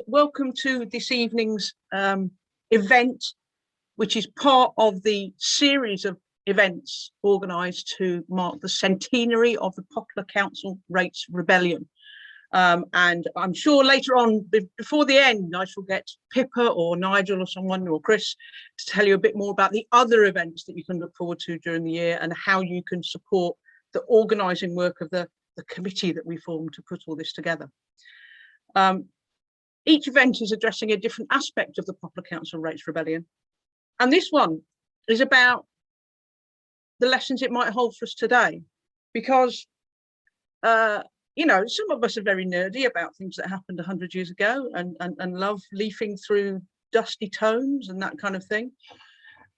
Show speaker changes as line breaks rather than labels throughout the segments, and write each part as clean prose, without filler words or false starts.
Welcome to this evening's event, which is part of the series of events organised to mark the centenary of the Poplar Council Rates Rebellion. And I'm sure later on, before the end, I shall get Pippa or Nigel or someone or Chris to tell you a bit more about the other events that you can look forward to during the year and how you can support the organising work of the committee that we formed to put all this together. Each event is addressing a different aspect of the Poplar Council Rates Rebellion. And this one is about the lessons it might hold for us today. Because, you know, some of us are very nerdy about things that happened 100 years ago and love leafing through dusty tomes and that kind of thing.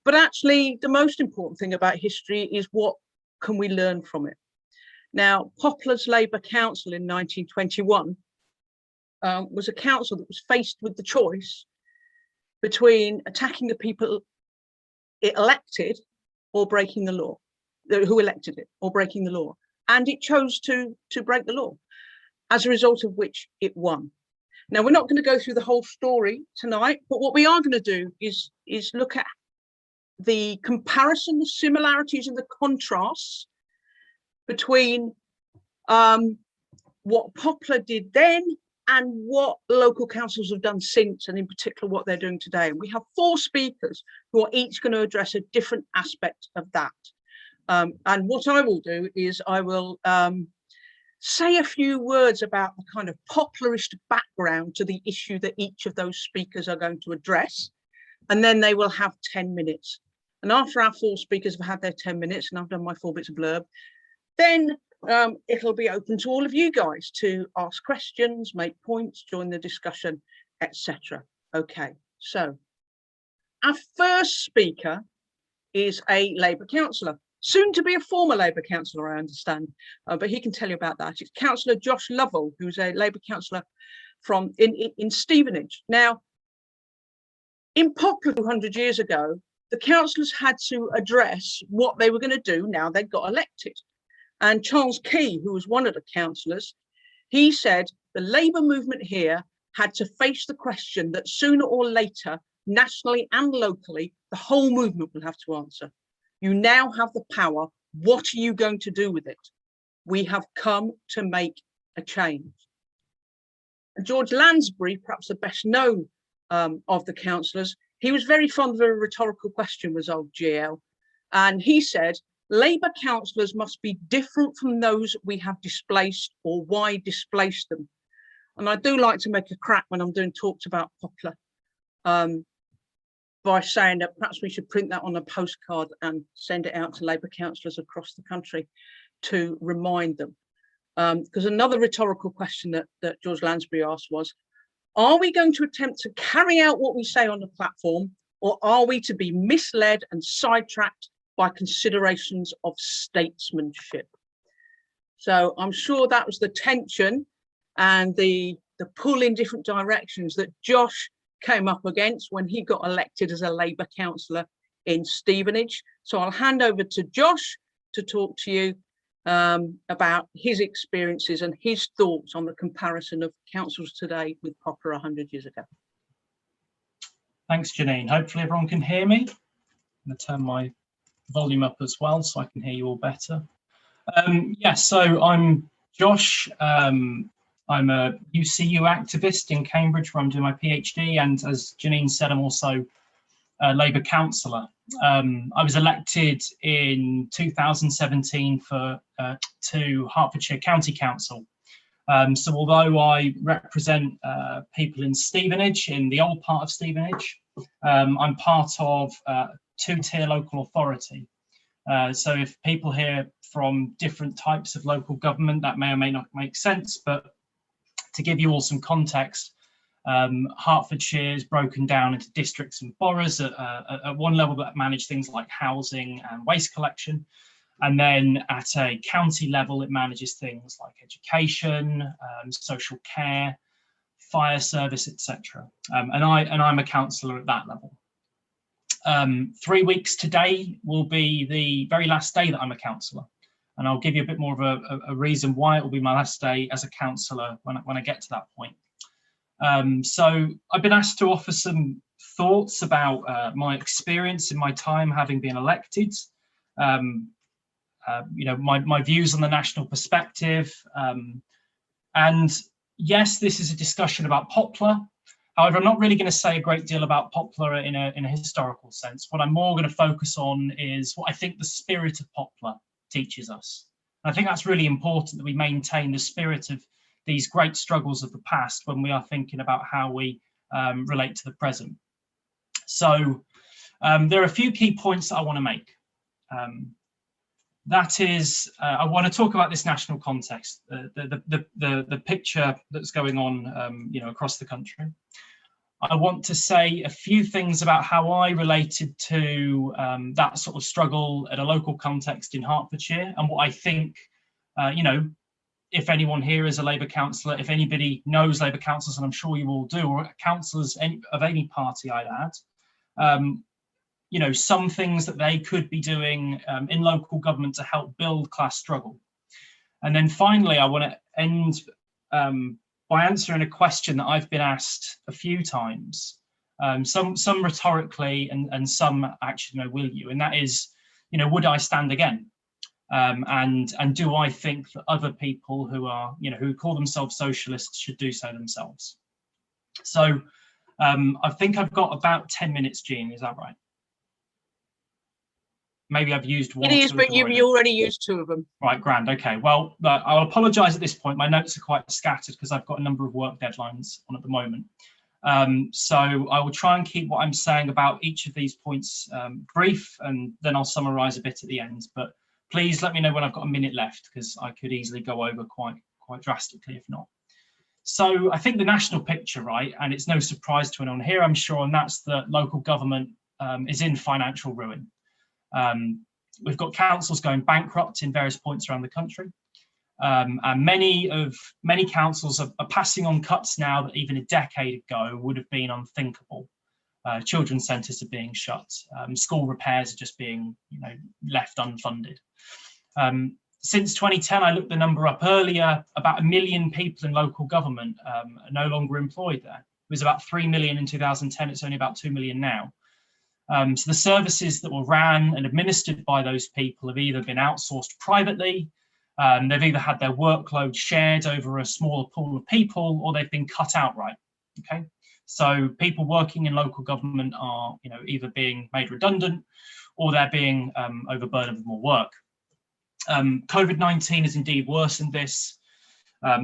But actually, the most important thing about history is what can we learn from it? Now, Poplar's Labour Council in 1921 was a council that was faced with the choice between attacking the people it elected or breaking the law, who elected it, or breaking the law. And it chose to break the law, as a result of which it won. Now, we're not going to go through the whole story tonight, but what we are going to do is look at the comparison, the similarities and the contrasts between what Poplar did then and what local councils have done since, and in particular what they're doing today. And we have 4 speakers who are each going to address a different aspect of that. And what I will do is I will say a few words about the kind of Poplarist background to the issue that each of those speakers are going to address, and then they will have 10 minutes. And after our 4 speakers have had their 10 minutes and I've done my 4 bits of blurb, then it'll be open to all of you guys to ask questions, make points, join the discussion, etc. Okay, so our first speaker is a Labour councillor, soon to be a former Labour councillor, I understand, but he can tell you about that. It's Councillor Josh Lovell, who's a Labour councillor from in Stevenage. Now, in Poplar 200 years ago, the councillors had to address what they were going to do now they'd got elected. And Charles Key, who was one of the councillors, he said the Labour movement here had to face the question that sooner or later, nationally and locally, the whole movement will have to answer. You now have the power. What are you going to do with it? We have come to make a change. And George Lansbury, perhaps the best known of the councillors, he was very fond of a rhetorical question, was old GL. And he said, Labour councillors must be different from those we have displaced, or why displace them? And I do like to make a crack when I'm doing talks about Poplar by saying that perhaps we should print that on a postcard and send it out to Labour councillors across the country to remind them. Because another rhetorical question that George Lansbury asked was, are we going to attempt to carry out what we say on the platform, or are we to be misled and sidetracked by considerations of statesmanship? So I'm sure that was the tension and the pull in different directions that Josh came up against when he got elected as a Labour councillor in Stevenage. So I'll hand over to Josh to talk to you about his experiences and his thoughts on the comparison of councils today with Poplar 100 years ago.
Thanks, Janine. Hopefully everyone can hear me. I'm going to turn my volume up as well so I can hear you all better. So I'm Josh. I'm a UCU activist in Cambridge where I'm doing my PhD, and as Janine said, I'm also a Labour councillor. I was elected in 2017 to Hertfordshire County Council. So although I represent people in Stevenage, in the old part of Stevenage, I'm part of 2-tier local authority. So if people hear from different types of local government, that may or may not make sense, but to give you all some context, Hertfordshire is broken down into districts and boroughs at one level that manage things like housing and waste collection. And then at a county level, it manages things like education, social care, fire service, etc. And I'm a councillor at that level. 3 weeks today will be the very last day that I'm a councillor, and I'll give you a bit more of a reason why it will be my last day as a councillor when I get to that point. So I've been asked to offer some thoughts about my experience in my time having been elected, you know, my views on the national perspective, and yes, this is a discussion about Poplar. However, I'm not really going to say a great deal about Poplar in a historical sense. What I'm more going to focus on is what I think the spirit of Poplar teaches us. And I think that's really important, that we maintain the spirit of these great struggles of the past when we are thinking about how we relate to the present. So there are a few key points that I want to make. That is, I want to talk about this national context, the picture that's going on, you know, across the country. I want to say a few things about how I related to that sort of struggle at a local context in Hertfordshire, and what I think, you know, if anyone here is a Labour councillor, if anybody knows Labour councillors, and I'm sure you all do, or councillors of any party, I'd add, you know, some things that they could be doing in local government to help build class struggle. And then finally, I want to end by answering a question that I've been asked a few times, some rhetorically and some actually, you know, will you? And that is, you know, would I stand again? And do I think that other people who are, you know, who call themselves socialists should do so themselves? So I think I've got about 10 minutes, Jean, is that right? Maybe I've used one.
It is, but you already used 2 of them. Right,
grand. Okay, well, I'll apologise at this point. My notes are quite scattered because I've got a number of work deadlines on at the moment. So I will try and keep what I'm saying about each of these points brief, and then I'll summarise a bit at the end. But please let me know when I've got a minute left, because I could easily go over quite drastically if not. So I think the national picture, right, and it's no surprise to anyone here, I'm sure, and that's that local government is in financial ruin. We've got councils going bankrupt in various points around the country, and many councils are passing on cuts now that even a decade ago would have been unthinkable. Children's centres are being shut, school repairs are just being, you know, left unfunded. Since 2010, I looked the number up earlier, about 1 million people in local government are no longer employed there. It was about 3 million in 2010, it's only about 2 million now. So the services that were ran and administered by those people have either been outsourced privately, they've either had their workload shared over a smaller pool of people, or they've been cut outright. Okay, so people working in local government are, you know, either being made redundant or they're being overburdened with more work. COVID-19 has indeed worsened this.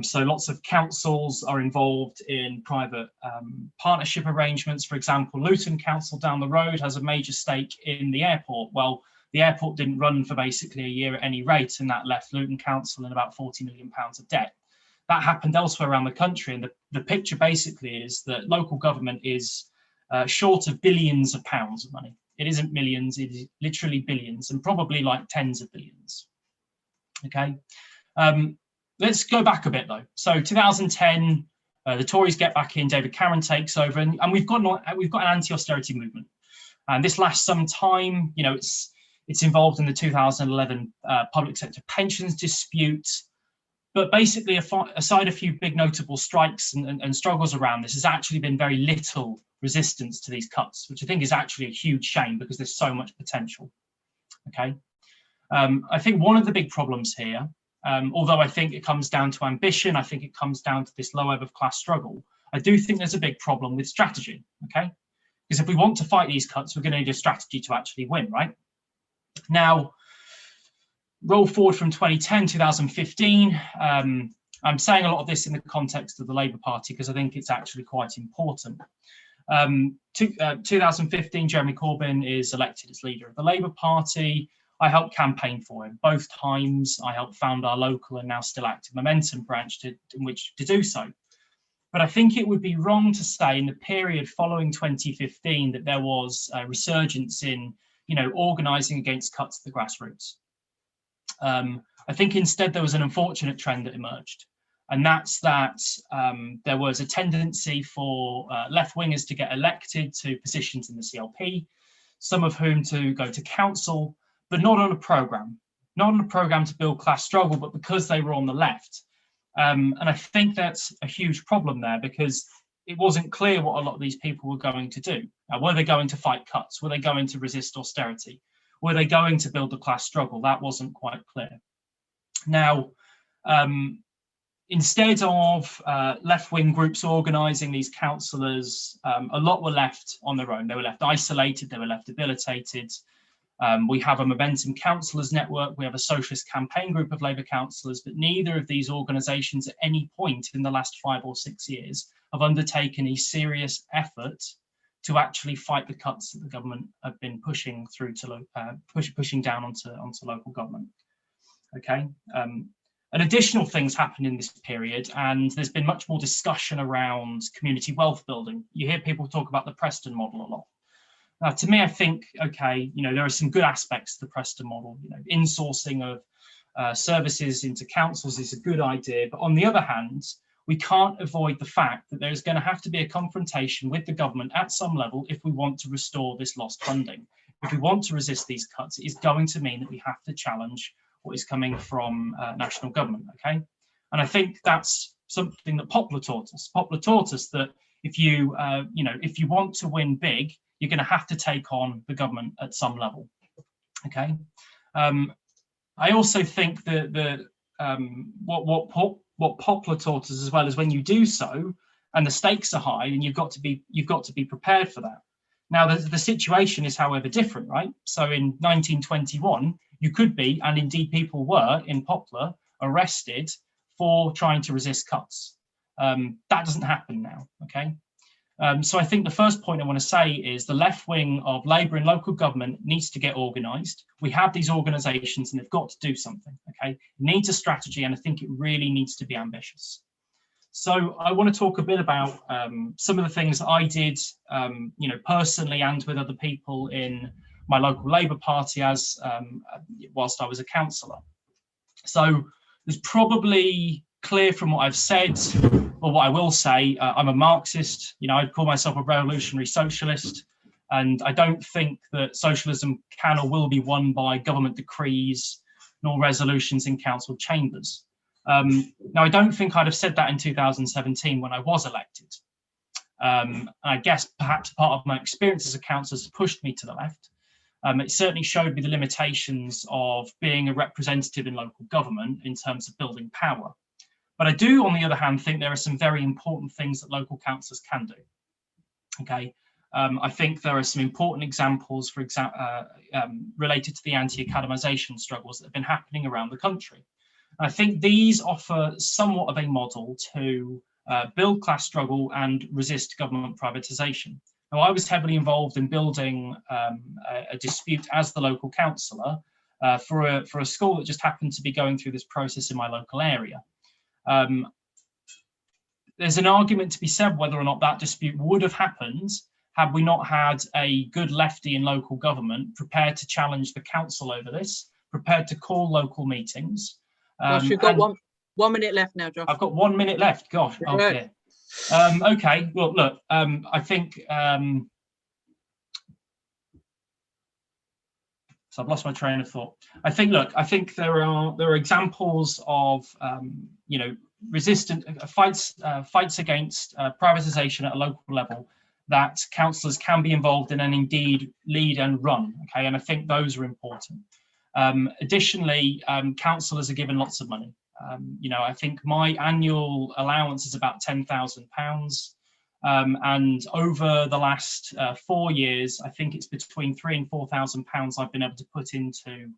So lots of councils are involved in private partnership arrangements. For example, Luton Council down the road has a major stake in the airport. Well, the airport didn't run for basically a year at any rate, and that left Luton Council in about £40 million of debt. That happened elsewhere around the country, and the picture basically is that local government is short of billions of pounds of money. It isn't millions, it is literally billions, and probably like tens of billions. Okay. Let's go back a bit though. So 2010, the Tories get back in, David Cameron takes over, and we've got an anti-austerity movement. And this lasts some time. You know, it's involved in the 2011 public sector pensions dispute. But basically, aside a few big notable strikes and struggles around this, there's actually been very little resistance to these cuts, which I think is actually a huge shame because there's so much potential. Okay. I think one of the big problems here, although I think it comes down to ambition, I think it comes down to this low ebb of class struggle, I do think there's a big problem with strategy, okay? Because if we want to fight these cuts, we're going to need a strategy to actually win, right? Now, roll forward from 2010, 2015, I'm saying a lot of this in the context of the Labour Party because I think it's actually quite important. 2015, Jeremy Corbyn is elected as leader of the Labour Party. I helped campaign for him. Both times I helped found our local and now still active Momentum branch in which to do so. But I think it would be wrong to say in the period following 2015 that there was a resurgence in, you know, organising against cuts to the grassroots. I think instead there was an unfortunate trend that emerged. And that's that there was a tendency for left-wingers to get elected to positions in the CLP, some of whom to go to council, but not on a programme to build class struggle, but because they were on the left. And I think that's a huge problem there, because it wasn't clear what a lot of these people were going to do. Now, were they going to fight cuts? Were they going to resist austerity? Were they going to build a class struggle? That wasn't quite clear. Now, instead of left-wing groups organising these councillors, a lot were left on their own. They were left isolated, they were left debilitated. We have a Momentum Councillors network, we have a socialist campaign group of Labour councillors, but neither of these organisations at any point in the last 5 or 6 years have undertaken a serious effort to actually fight the cuts that the government have been pushing through to pushing down onto local government. Okay, and additional things happened in this period, and there's been much more discussion around community wealth building. You hear people talk about the Preston model a lot. Now, to me, I think, okay, you know, there are some good aspects to the Preston model. You know, insourcing of services into councils is a good idea, but on the other hand, we can't avoid the fact that there's going to have to be a confrontation with the government at some level if we want to restore this lost funding. If we want to resist these cuts, it is going to mean that we have to challenge what is coming from national government, okay? And I think that's something that Poplar taught us. Poplar taught us that if you, if you want to win big, you're going to have to take on the government at some level, okay? I also think that what Poplar taught us as well is when you do so, and the stakes are high, and you've got to be prepared for that. Now, the situation is, however, different, right? So in 1921, you could be, and indeed people were in Poplar, arrested for trying to resist cuts. That doesn't happen now, okay? So I think the first point I want to say is the left wing of Labour in local government needs to get organised. We have these organisations and they've got to do something, okay? It needs a strategy, and I think it really needs to be ambitious. So I want to talk a bit about some of the things I did, personally and with other people in my local Labour Party as whilst I was a councillor. So there's probably clear from what I've said, or what I will say, I'm a Marxist. You know, I'd call myself a revolutionary socialist, and I don't think that socialism can or will be won by government decrees nor resolutions in council chambers. Now, I don't think I'd have said that in 2017 when I was elected. I guess perhaps part of my experience as a councillor has pushed me to the left. It certainly showed me the limitations of being a representative in local government in terms of building power. But I do, on the other hand, think there are some very important things that local councillors can do. Okay, I think there are some important examples, for example, related to the anti-academisation struggles that have been happening around the country. I think these offer somewhat of a model to build class struggle and resist government privatisation. Now, I was heavily involved in building a dispute as the local councillor for a school that just happened to be going through this process in my local area. There's an argument to be said whether or not that dispute would have happened had we not had a good lefty in local government prepared to challenge the council over this, prepared to call local meetings.
Josh, you've got one minute left now, Josh.
I've got 1 minute left. Gosh, oh dear. Okay, well, look, I think so I've lost my train of thought. I think there are examples of resistant fights against privatisation at a local level that councillors can be involved in and indeed lead and run. Okay, and I think those are important. Additionally, councillors are given lots of money. I think my annual allowance is about £10,000. And over the last 4 years, I think it's between £3,000 and £4,000 I've been able to put into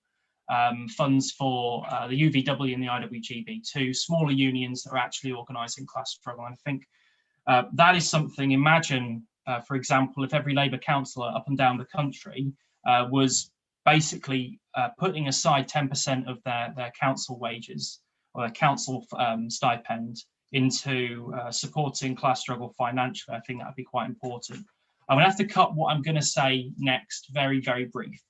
funds for the UVW and the IWGB, two smaller unions that are actually organising class struggle. And I think that is something. Imagine, for example, if every Labour councillor up and down the country was basically putting aside 10% of their council wages or their council stipend into supporting class struggle financially. I think that would be quite important. I'm going to have to cut what I'm going to say next very, very brief.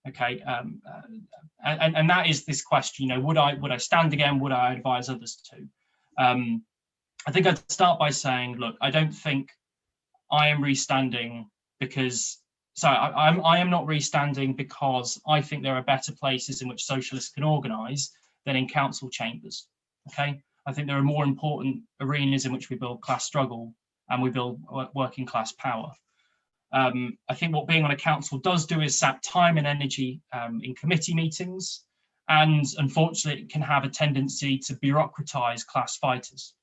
Okay, and that is this question. Would I stand again? Would I advise others to? I think I'd start by saying, look, I don't think I am restanding because. So I am not restanding because I think there are better places in which socialists can organise than in council chambers. Okay. I think there are more important arenas in which we build class struggle and we build working class power. I think what being on a council does do is sap time and energy in committee meetings, and unfortunately it can have a tendency to bureaucratise class fighters.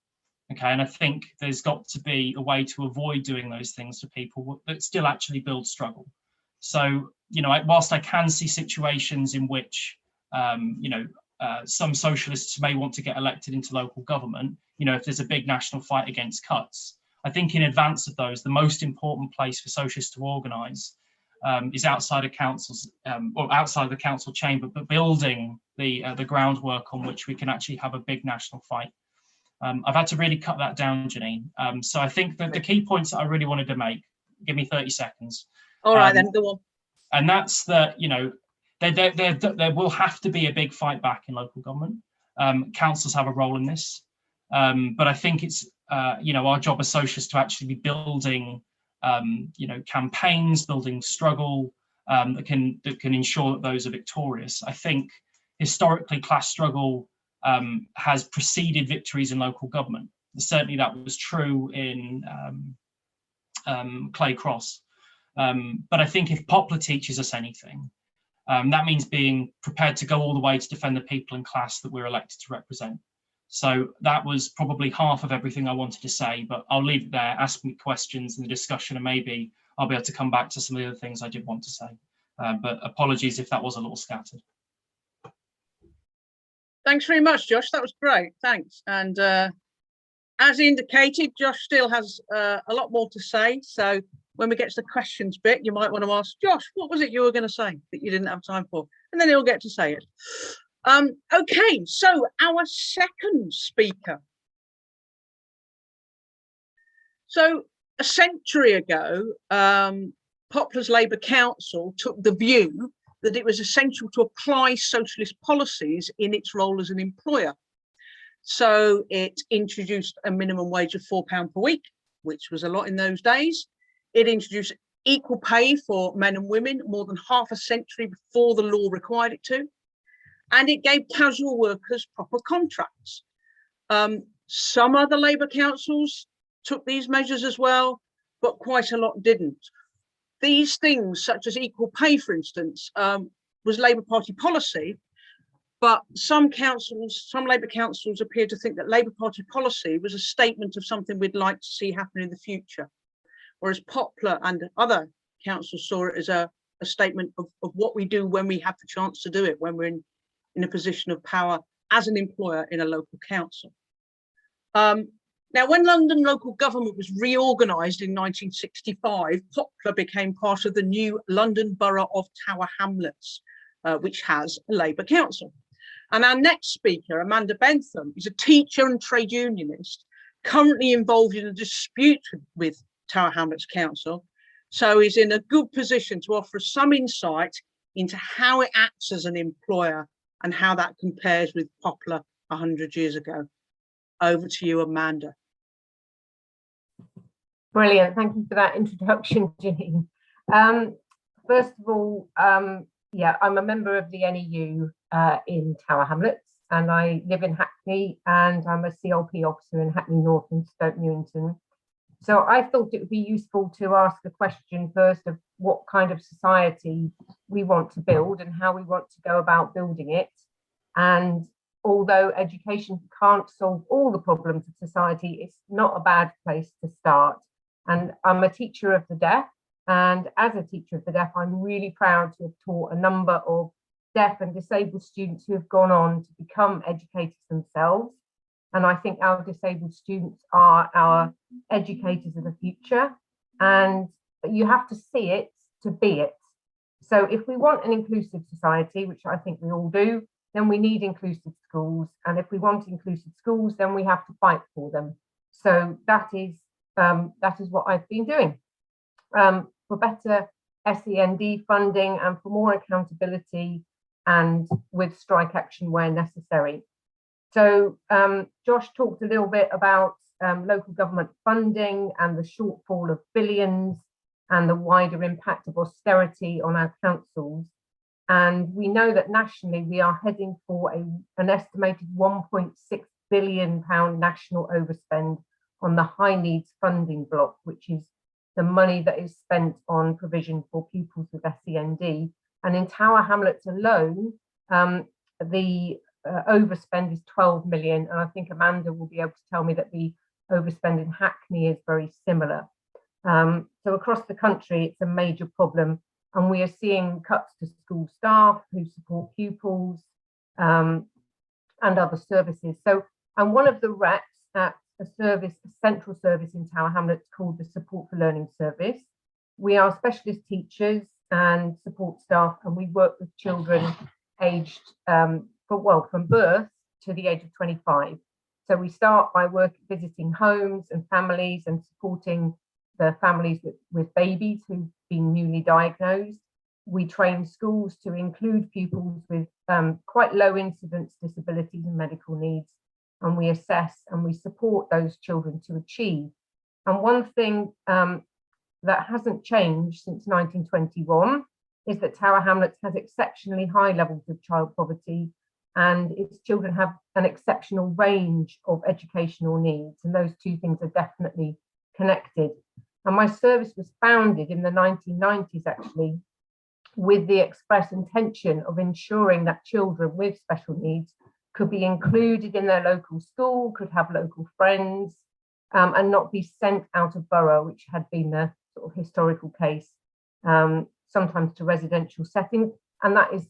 Okay, and I think there's got to be a way to avoid doing those things to people that still actually build struggle. So, you know, whilst I can see situations in which, some socialists may want to get elected into local government, you know, if there's a big national fight against cuts, I think in advance of those, the most important place for socialists to organise is outside of councils, or outside the council chamber, but building the groundwork on which we can actually have a big national fight. I've had to really cut that down, Janine. So I think that the key points that I really wanted to make, give me 30 seconds.
All right, then go on.
And that's that, you know, there will have to be a big fight back in local government. Councils have a role in this. But I think it's, our job as socialists to actually be building, campaigns, building struggle that can ensure that those are victorious. I think historically class struggle has preceded victories in local government. Certainly that was true in Clay Cross. But I think if Poplar teaches us anything, that means being prepared to go all the way to defend the people in class that we're elected to represent. So that was probably half of everything I wanted to say, but I'll leave it there, ask me questions in the discussion, and maybe I'll be able to come back to some of the other things I did want to say. But apologies if that was a little scattered.
Thanks very much, Josh. That was great. Thanks. And as indicated, Josh still has a lot more to say. So when we get to the questions bit, you might want to ask Josh, what was it you were going to say that you didn't have time for? And then he'll get to say it. Okay, so our second speaker. So a century ago, Poplar's Labour Council took the view that it was essential to apply socialist policies in its role as an employer. So it introduced a minimum wage of £4 per week, which was a lot in those days. It introduced equal pay for men and women more than half a century before the law required it to. And it gave casual workers proper contracts. Some other Labour councils took these measures as well, but quite a lot didn't. These things, such as equal pay, for instance, was Labour Party policy, but some Labour councils appear to think that Labour Party policy was a statement of something we'd like to see happen in the future, whereas Poplar and other councils saw it as a statement of what we do when we have the chance to do it, when we're in a position of power as an employer in a local council. Now, when London local government was reorganised in 1965, Poplar became part of the new London Borough of Tower Hamlets, which has a Labour council. And our next speaker, Amanda Bentham, is a teacher and trade unionist, currently involved in a dispute with Tower Hamlets Council. So he's in a good position to offer some insight into how it acts as an employer and how that compares with Poplar 100 years ago. Over to you, Amanda.
Brilliant. Thank you for that introduction, Janine. First of all, I'm a member of the NEU in Tower Hamlets, and I live in Hackney, and I'm a CLP officer in Hackney North and Stoke Newington. So I thought it would be useful to ask the question first of what kind of society we want to build and how we want to go about building it. And although education can't solve all the problems of society, it's not a bad place to start. And I'm a teacher of the deaf. And as a teacher of the deaf, I'm really proud to have taught a number of deaf and disabled students who have gone on to become educators themselves. And I think our disabled students are our educators of the future. And you have to see it to be it. So if we want an inclusive society, which I think we all do, then we need inclusive schools. And if we want inclusive schools, then we have to fight for them. So that is what I've been doing. For better SEND funding and for more accountability and with strike action where necessary. So Josh talked a little bit about local government funding and the shortfall of billions and the wider impact of austerity on our councils. And we know that nationally we are heading for an estimated £1.6 billion national overspend on the high needs funding block, which is the money that is spent on provision for pupils with SEND. And in Tower Hamlets alone, the overspend is 12 million. And I think Amanda will be able to tell me that the overspend in Hackney is very similar. So across the country, it's a major problem. And we are seeing cuts to school staff who support pupils and other services. So I'm one of the reps at a central service in Tower Hamlets called the Support for Learning Service. We are specialist teachers and support staff, and we work with children aged from birth to the age of 25. So we start by visiting homes and families and supporting the families with babies who've been newly diagnosed. We train schools to include pupils with quite low incidence disabilities and medical needs, and we assess and we support those children to achieve. And one thing that hasn't changed since 1921 is that Tower Hamlets has exceptionally high levels of child poverty, and its children have an exceptional range of educational needs, and those two things are definitely connected. And my service was founded in the 1990s, actually, with the express intention of ensuring that children with special needs could be included in their local school, could have local friends, and not be sent out of borough, which had been the sort of historical case, sometimes to residential settings. And that is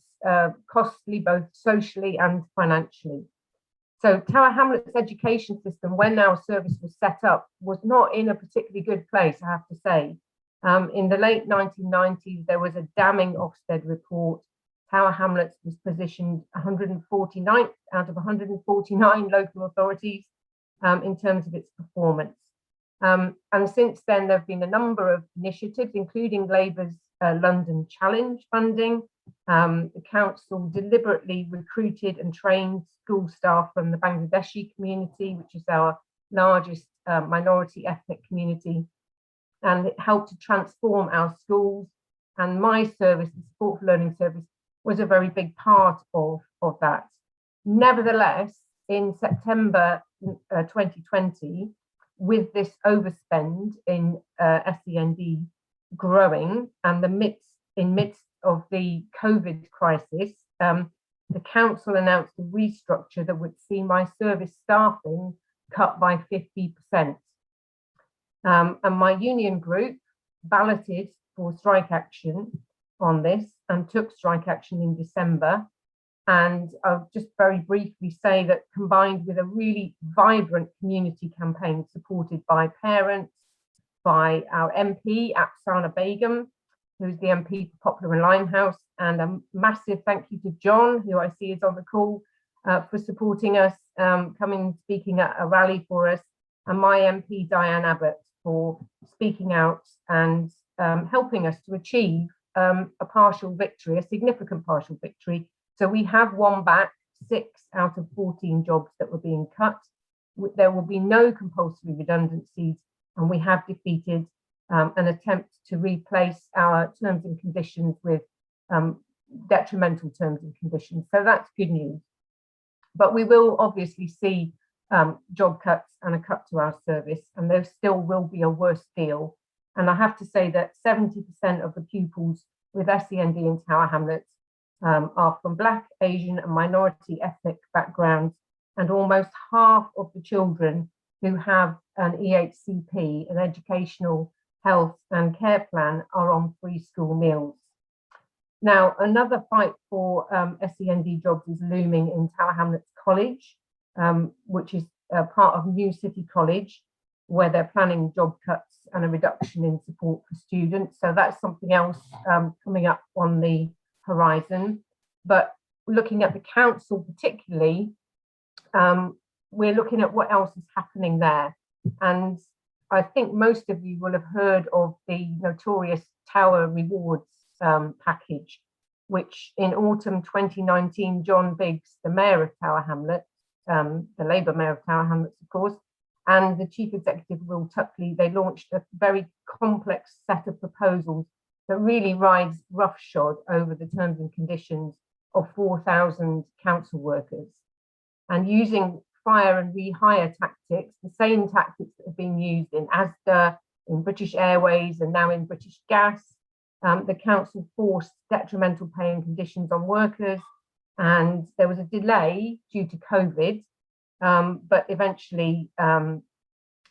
costly both socially and financially. So Tower Hamlets education system, when our service was set up, was not in a particularly good place, I have to say. In the late 1990s, there was a damning Ofsted report. Tower Hamlets was positioned 149th out of 149 local authorities in terms of its performance. And since then, there have been a number of initiatives, including Labour's London Challenge funding. The council deliberately recruited and trained school staff from the Bangladeshi community, which is our largest minority ethnic community, and it helped to transform our schools. And my service, the Support for Learning Service, was a very big part of that. Nevertheless, in September 2020, with this overspend in SEND growing and in midst of the COVID crisis, the council announced a restructure that would see my service staffing cut by 50%. And my union group balloted for strike action on this and took strike action in December. And I'll just very briefly say that, combined with a really vibrant community campaign supported by parents, by our MP, Afsana Begum, who's the MP for Poplar and Limehouse, and a massive thank you to John, who I see is on the call, for supporting us, coming and speaking at a rally for us, and my MP, Diane Abbott, for speaking out and helping us to achieve a partial victory, a significant partial victory. So we have won back 6 out of 14 jobs that were being cut. There will be no compulsory redundancies, and we have defeated an attempt to replace our terms and conditions with detrimental terms and conditions. So that's good news. But we will obviously see job cuts and a cut to our service, and there still will be a worse deal. And I have to say that 70% of the pupils with SEND in Tower Hamlets are from Black, Asian and minority ethnic backgrounds, and almost half of the children who have an EHCP, an educational, health and care plan, are on free school meals. Now, another fight for SEND jobs is looming in Tower Hamlets College, which is part of New City College, where they're planning job cuts and a reduction in support for students. So that's something else coming up on the horizon. But looking at the council particularly, we're looking at what else is happening there. And I think most of you will have heard of the notorious Tower Rewards package, which in autumn 2019, John Biggs, the mayor of Tower Hamlets, the Labour mayor of Tower Hamlets, of course, and the chief executive, Will Tuckley, they launched a very complex set of proposals that really rides roughshod over the terms and conditions of 4,000 council workers. And using fire and rehire tactics, the same tactics that have been used in Asda, in British Airways, and now in British Gas. The council forced detrimental pay and conditions on workers, and there was a delay due to COVID, but eventually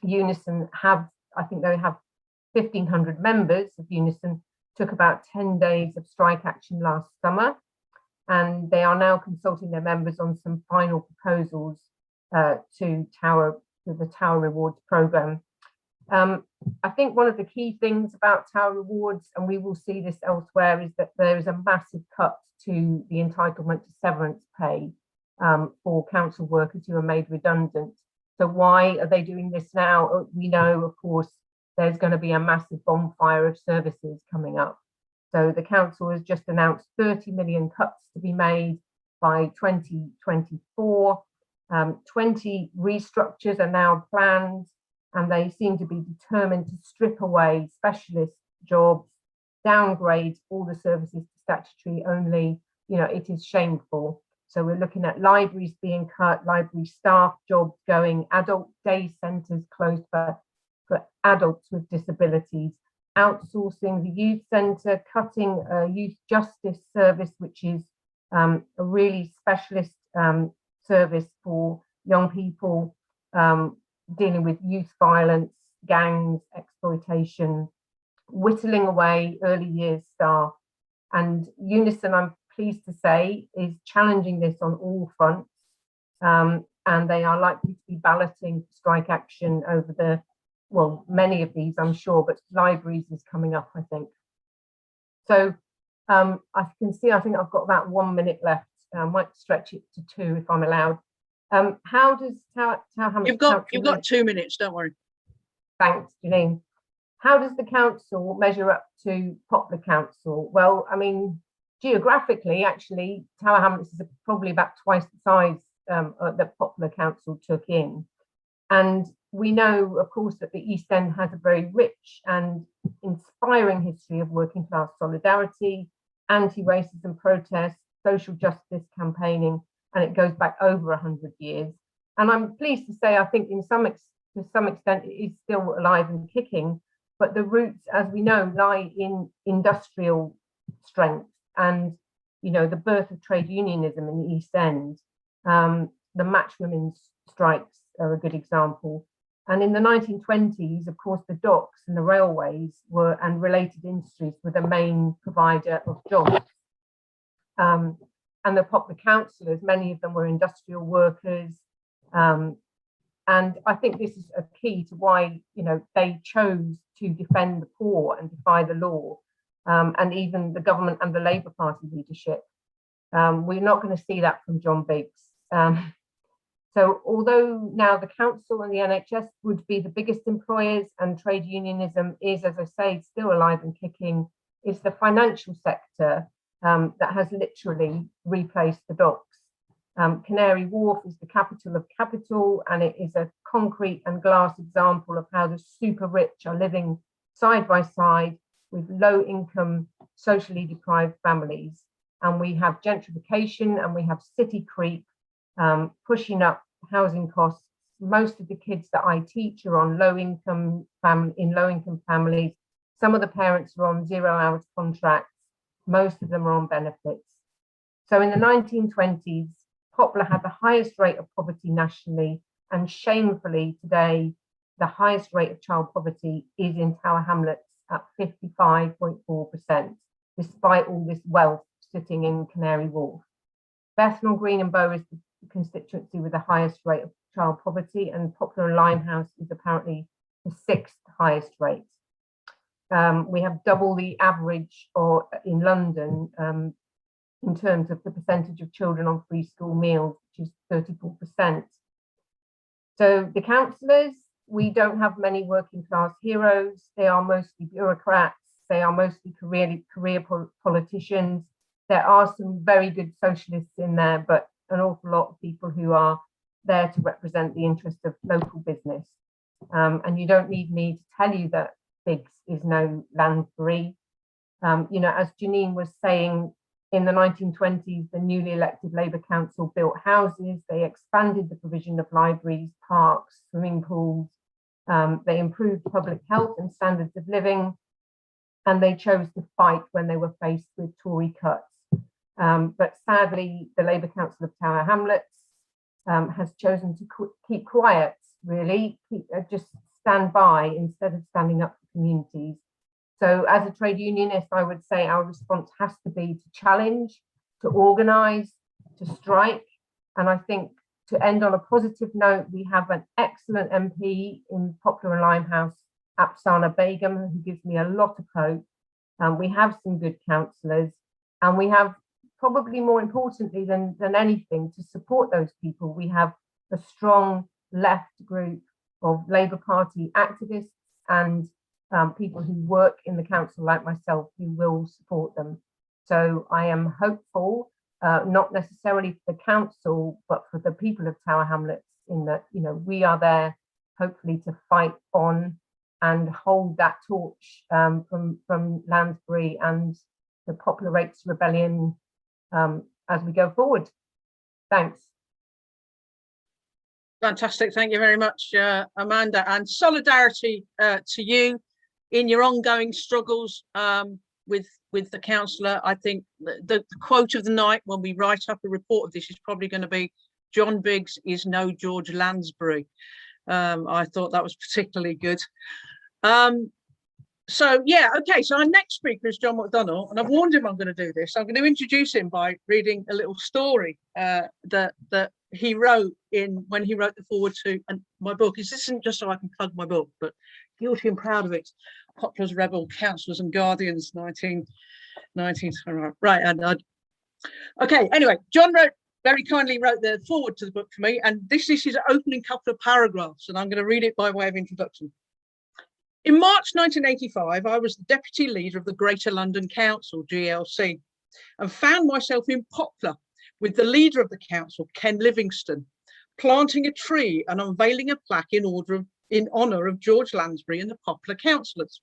Unison have, I think they have 1,500 members of Unison, took about 10 days of strike action last summer, and they are now consulting their members on some final proposals to the Tower Rewards programme. I think one of the key things about Tower Rewards, and we will see this elsewhere, is that there is a massive cut to the entitlement to severance pay for council workers who are made redundant. So why are they doing this now? We know, of course, there's going to be a massive bonfire of services coming up. So the council has just announced 30 million cuts to be made by 2024. 20 restructures are now planned, and they seem to be determined to strip away specialist jobs, downgrade all the services to statutory only. You know, it is shameful. So we're looking at libraries being cut, library staff jobs going, adult day centres closed for adults with disabilities, outsourcing the youth centre, cutting a youth justice service, which is a really specialist service for young people dealing with youth violence, gangs, exploitation, whittling away early years staff. And Unison, I'm pleased to say, is challenging this on all fronts, and they are likely to be balloting strike action over the, well, many of these, I'm sure, but libraries is coming up, I think. So I can see, I think I've got about 1 minute left. I might stretch it to 2 if I'm allowed. How does Tower Hamlets?
You've got 2 minutes, don't worry.
Thanks, Janine. How does the council measure up to Poplar Council? Well, I mean, geographically, actually, Tower Hamlets is probably about twice the size that Poplar Council took in. And we know, of course, that the East End has a very rich and inspiring history of working class solidarity, anti-racism protests, social justice campaigning, and it goes back over 100 years. And I'm pleased to say, I think to some extent, it is still alive and kicking, but the roots, as we know, lie in industrial strength and, you know, the birth of trade unionism in the East End. The match women's strikes are a good example. And in the 1920s, of course, the docks and the railways were, and related industries, were the main provider of jobs. And the Poplar councillors, many of them were industrial workers. And I think this is a key to why, you know, they chose to defend the poor and defy the law, and even the government and the Labour Party leadership. We're not going to see that from John Biggs. So although now the council and the NHS would be the biggest employers, and trade unionism is, as I say, still alive and kicking, it's the financial sector that has literally replaced the docks. Canary Wharf is the capital of capital, and it is a concrete and glass example of how the super rich are living side by side with low income, socially deprived families. And we have gentrification and we have city creep pushing up housing costs. Most of the kids that I teach are on low income families. Some of the parents are on 0 hours contracts. Most of them are on benefits. So in the 1920s, Poplar had the highest rate of poverty nationally, and shamefully today, the highest rate of child poverty is in Tower Hamlets at 55.4%, despite all this wealth sitting in Canary Wharf. Bethnal Green and Bow is the constituency with the highest rate of child poverty, and Poplar and Limehouse is apparently the 6th highest rate. We have double the average in London in terms of the percentage of children on free school meals, which is 34%. So the councillors, we don't have many working class heroes. They are mostly bureaucrats. They are mostly career politicians. There are some very good socialists in there, but an awful lot of people who are there to represent the interest of local business. And you don't need me to tell you that Biggs is no land free. You know, as Janine was saying, In the 1920s, the newly elected Labour Council built houses, they expanded the provision of libraries, parks, swimming pools, they improved public health and standards of living, and they chose to fight when they were faced with Tory cuts. But sadly, the Labour Council of Tower Hamlets has chosen to keep quiet, really, just stand by instead of standing up for communities. So as a trade unionist, I would say our response has to be to challenge, to organise, to strike. And I think to end on a positive note, we have an excellent MP in Poplar and Limehouse, Afsana Begum, who gives me a lot of hope. We have some good councillors, and we have, probably more importantly than anything, to support those people, we have a strong left group of Labour Party activists and people who work in the council like myself who will support them. So I am hopeful, not necessarily for the council, but for the people of Tower Hamlets, in that, you know, we are there hopefully to fight on and hold that torch from Lansbury and the Poplar Rates Rebellion as we go forward. Thanks.
Fantastic. Thank you very much, Amanda, and solidarity to you in your ongoing struggles with the councillor. I think the quote of the night when we write up a report of this is probably going to be, John Biggs is no George Lansbury. I thought that was particularly good. So yeah, okay, so our next speaker is John McDonnell, and I've warned him I'm going to do this. I'm going to introduce him by reading a little story that he wrote when he wrote the foreword to my book. This isn't just so I can plug my book, but guilty and proud of it. Poplar's Rebel, Councillors and Guardians, 1919. Right, okay, anyway, John very kindly wrote the foreword to the book for me, and this is his opening couple of paragraphs, and I'm going to read it by way of introduction. In March 1985, I was the deputy leader of the Greater London Council, GLC, and found myself in Poplar with the leader of the council, Ken Livingstone, planting a tree and unveiling a plaque in honour of George Lansbury and the Poplar Councillors.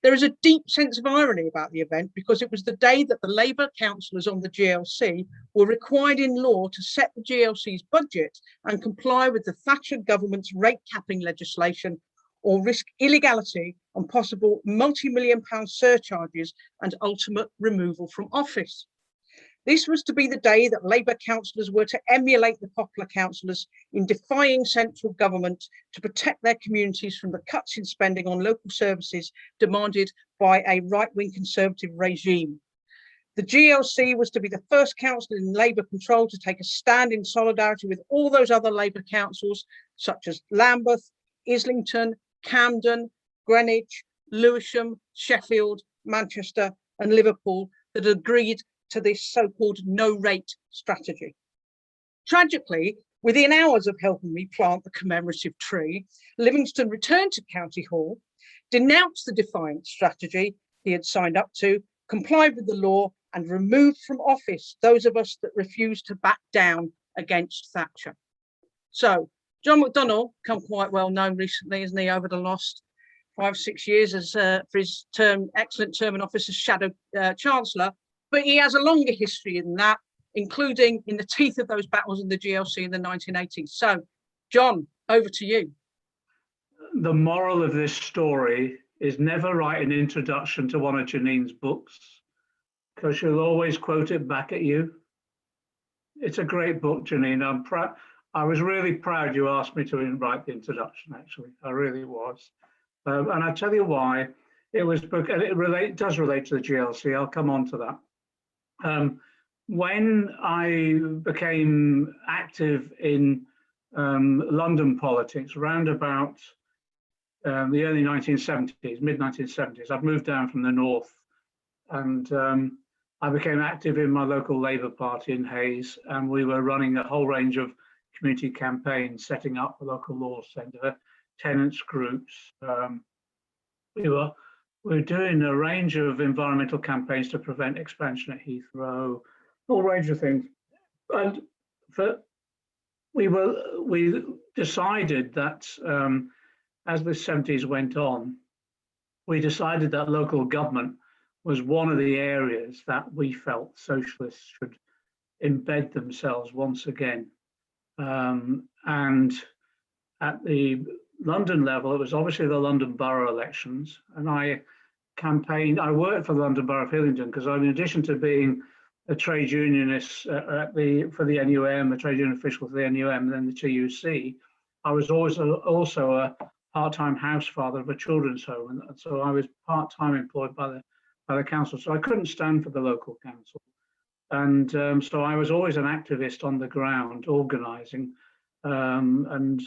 There is a deep sense of irony about the event because it was the day that the Labour councillors on the GLC were required in law to set the GLC's budget and comply with the Thatcher government's rate capping legislation, or risk illegality and possible multi-million-pound surcharges and ultimate removal from office. This was to be the day that Labour councillors were to emulate the Poplar councillors in defying central government to protect their communities from the cuts in spending on local services demanded by a right-wing Conservative regime. The GLC was to be the first council in Labour control to take a stand in solidarity with all those other Labour councils, such as Lambeth, Islington, Camden, Greenwich, Lewisham, Sheffield, Manchester and Liverpool, that agreed to this so-called no-rate strategy. Tragically, within hours of helping me plant the commemorative tree, Livingstone returned to County Hall, denounced the defiant strategy he had signed up to, complied with the law and removed from office those of us that refused to back down against Thatcher. So, John McDonnell, become quite well known recently, isn't he, over the last 5-6 years as for his excellent term in office as Shadow Chancellor, but he has a longer history than that, including in the teeth of those battles in the GLC in the 1980s. So, John, over to you.
The moral of this story is never write an introduction to one of Janine's books, because she'll always quote it back at you. It's a great book, Janine. I'm proud. I was really proud you asked me to write the introduction, actually. I really was. And I'll tell you why. It was, and it does relate to the GLC. I'll come on to that. When I became active in London politics around about the early 1970s, mid-1970s, I'd moved down from the north, and I became active in my local Labour Party in Hayes, and we were running a whole range of community campaigns, setting up a local law centre, tenants groups. We were doing a range of environmental campaigns to prevent expansion at Heathrow, a whole range of things. And we decided that as the 70s went on, we decided that local government was one of the areas that we felt socialists should embed themselves once again. And at the London level, it was obviously the London Borough elections, and I worked for the London Borough of Hillingdon because in addition to being a trade unionist for the NUM, a trade union official for the NUM, and then the TUC, I was always also a part-time house father of a children's home, and so I was part-time employed by the council. So I couldn't stand for the local council, and so I was always an activist on the ground, organising, and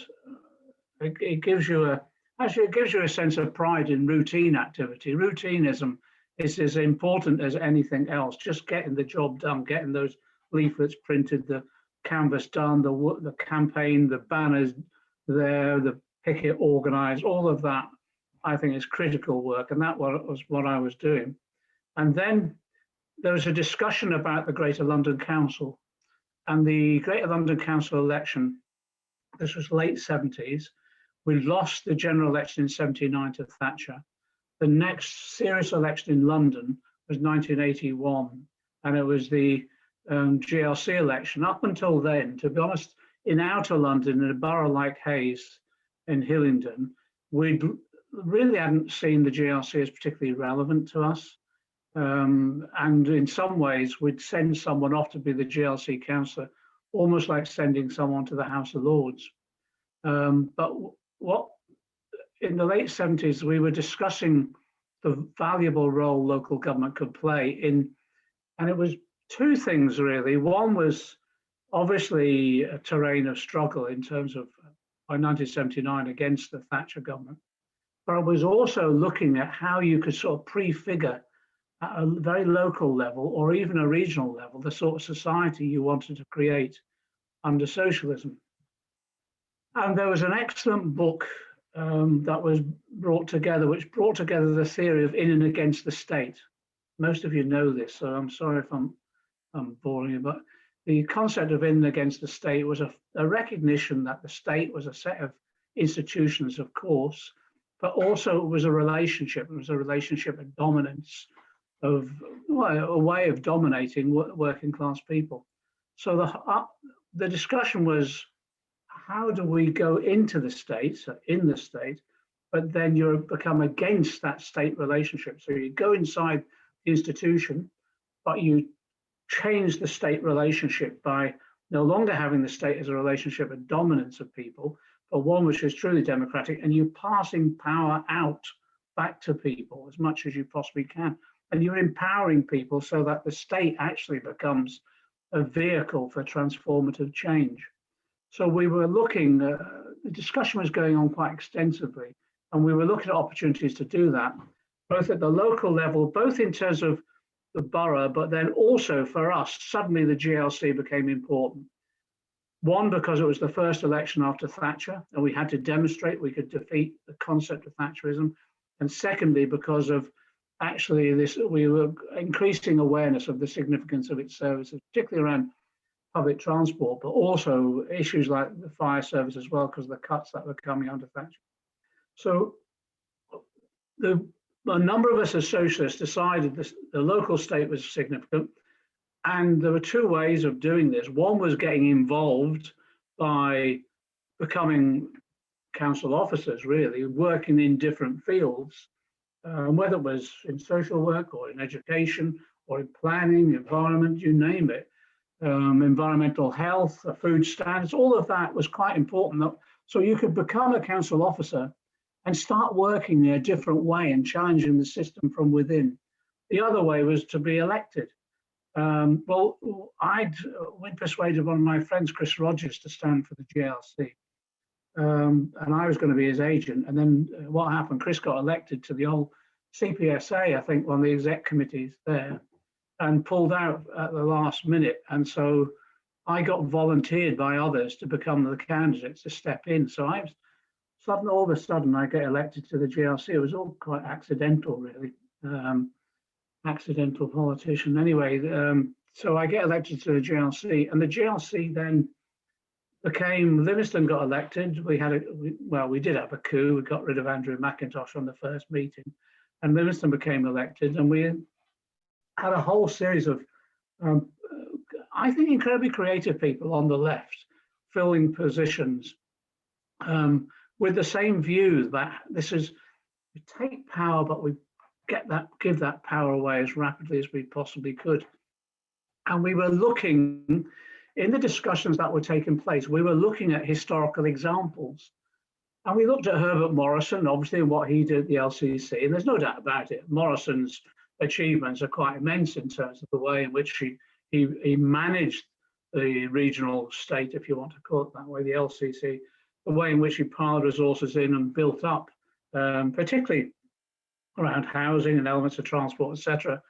it gives you a sense of pride in routine activity. Routinism is as important as anything else. Just getting the job done, getting those leaflets printed, the canvas done, the campaign, the banners there, the picket organised, all of that, I think is critical work, and that was what I was doing. And then there was a discussion about the Greater London Council, and the Greater London Council election. This was late 70s. We lost the general election in 79 to Thatcher. The next serious election in London was 1981, and it was the GLC election. Up until then, to be honest, in outer London, in a borough like Hayes in Hillingdon, we really hadn't seen the GLC as particularly relevant to us. And in some ways, we'd send someone off to be the GLC councillor, almost like sending someone to the House of Lords. But what in the late 70s, we were discussing the valuable role local government could play in, and it was two things really. One was obviously a terrain of struggle in terms of by 1979 against the Thatcher government, but I was also looking at how you could sort of prefigure at a very local level or even a regional level the sort of society you wanted to create under socialism. And there was an excellent book that was brought together, which brought together the theory of in and against the state. Most of you know this, so I'm sorry if I'm boring you, but the concept of in and against the state was a recognition that the state was a set of institutions, of course, but also it was a relationship. It was a relationship of dominance, of a way of dominating working class people. So the discussion was, how do we go into the state, so in the state, but then you become against that state relationship. So you go inside the institution, but you change the state relationship by no longer having the state as a relationship of dominance of people, but one which is truly democratic, and you're passing power out back to people as much as you possibly can. And you're empowering people so that the state actually becomes a vehicle for transformative change. So we were looking, the discussion was going on quite extensively, and we were looking at opportunities to do that, both at the local level, both in terms of the borough, but then also for us, suddenly the GLC became important. One, because it was the first election after Thatcher, and we had to demonstrate we could defeat the concept of Thatcherism. And secondly, because of actually we were increasing awareness of the significance of its services, particularly around public transport, but also issues like the fire service as well, because of the cuts that were coming under Thatcher. So a number of us as socialists decided the local state was significant, and there were two ways of doing this. One was getting involved by becoming council officers, really, working in different fields, whether it was in social work or in education or in planning, environment, you name it. Environmental health, food standards, all of that was quite important. So you could become a council officer and start working in a different way and challenging the system from within. The other way was to be elected. Well, we persuaded one of my friends, Chris Rogers, to stand for the GLC. And I was going to be his agent. And then what happened? Chris got elected to the old CPSA, I think, one of the exec committees there, and pulled out at the last minute. And so I got volunteered by others to become the candidates to step in. So all of a sudden I get elected to the GLC. It was all quite accidental, really. Accidental politician. Anyway, so I get elected to the GLC, and the GLC then became, Livingston got elected. We did have a coup. We got rid of Andrew McIntosh on the first meeting, and Livingston became elected, and we had a whole series of, I think, incredibly creative people on the left filling positions with the same view that this is, we take power, but we give that power away as rapidly as we possibly could. And we were looking, in the discussions that were taking place, we were looking at historical examples. And we looked at Herbert Morrison, obviously, and what he did at the LCC. And there's no doubt about it. Morrison's achievements are quite immense in terms of the way in which he managed the regional state, if you want to call it that way, the LCC, the way in which he piled resources in and built up, particularly around housing and elements of transport, etc.